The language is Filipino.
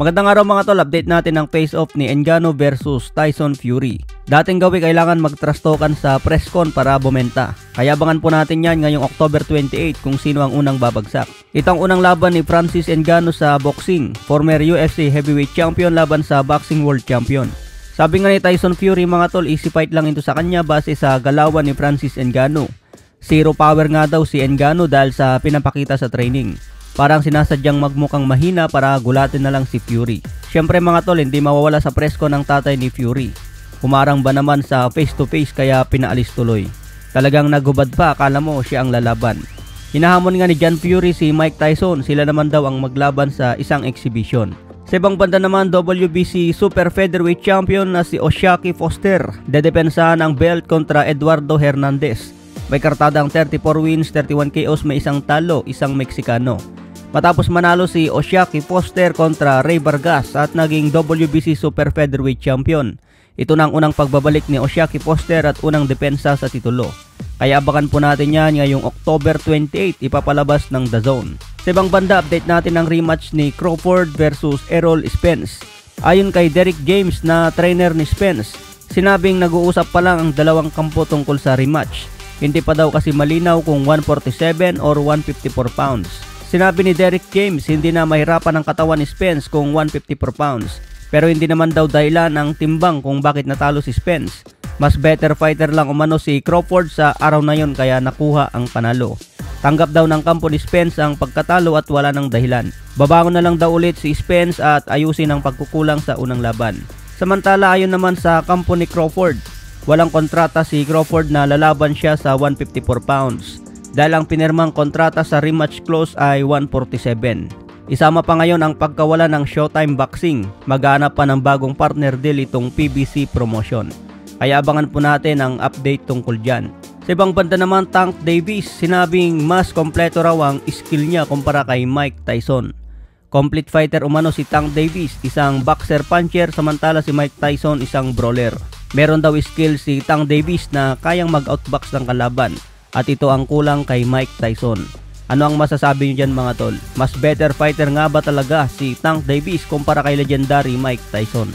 Magandang araw mga tol, update natin ang face-off ni Ngannou versus Tyson Fury. Dating gawi kailangan mag-trastokan sa presscon para bumenta. Kaya abangan po natin yan ngayong October 28 kung sino ang unang babagsak. Ito ang unang laban ni Francis Ngannou sa boxing, former UFC heavyweight champion laban sa boxing world champion. Sabi nga ni Tyson Fury mga tol, easy fight lang ito sa kanya base sa galawan ni Francis Ngannou. Zero power nga daw si Ngannou dahil sa pinapakita sa training. Parang sinasadyang magmukhang mahina para gulatin na lang si Fury. Siyempre mga tol, hindi mawawala sa presscon ng tatay ni Fury. Humarang ba naman sa face to face kaya pinaalis tuloy. Talagang nagubad pa, akala mo siya ang lalaban. Hinahamon nga ni John Fury si Mike Tyson, sila naman daw ang maglaban sa isang exhibition. Sa ibang banda naman, WBC Super Featherweight Champion na si O'Shaquie Foster dedepensahan ang belt kontra Eduardo Hernandez. May kartadang 34 wins, 31 KOs, may isang talo, isang Meksikano. Matapos manalo si O'Shaquie Foster kontra Ray Vargas at naging WBC Super Featherweight Champion. Ito na ang unang pagbabalik ni O'Shaquie Foster at unang depensa sa titulo. Kaya abangan po natin yan ngayong October 28, ipapalabas ng DAZN. Sa ibang banda, update natin ang rematch ni Crawford versus Errol Spence. Ayon kay Derrick James na trainer ni Spence, sinabing nag-uusap pa lang ang dalawang kampo tungkol sa rematch. Hindi pa daw kasi malinaw kung 147 or 154 pounds. Sinabi ni Derrick James hindi na mahirapan ang katawan ni Spence kung 154 pounds. Pero hindi naman daw dahilan ang timbang kung bakit natalo si Spence. Mas better fighter lang umano si Crawford sa araw na yon kaya nakuha ang panalo. Tanggap daw ng kampo ni Spence ang pagkatalo at wala ng dahilan. Babangon na lang daw ulit si Spence at ayusin ang pagkukulang sa unang laban. Samantala ayon naman sa kampo ni Crawford, walang kontrata si Crawford na lalaban siya sa 154 pounds. Dahil ang pinirmang kontrata sa rematch clause ay 147. Isama pa ngayon ang pagkawala ng Showtime Boxing. Maghanap pa ng bagong partner deal itong PBC Promotion. Kaya abangan po natin ang update tungkol dyan. Sa ibang banda naman, Tank Davis, sinabing mas kompleto raw ang skill niya kumpara kay Mike Tyson. Complete fighter umano si Tank Davis, isang boxer puncher, samantala si Mike Tyson isang brawler. Meron daw skill si Tank Davis na kayang mag-outbox ng kalaban. At ito ang kulang kay Mike Tyson. Ano ang masasabi niyo dyan mga tol? Mas better fighter nga ba talaga si Tank Davis kumpara kay legendary Mike Tyson?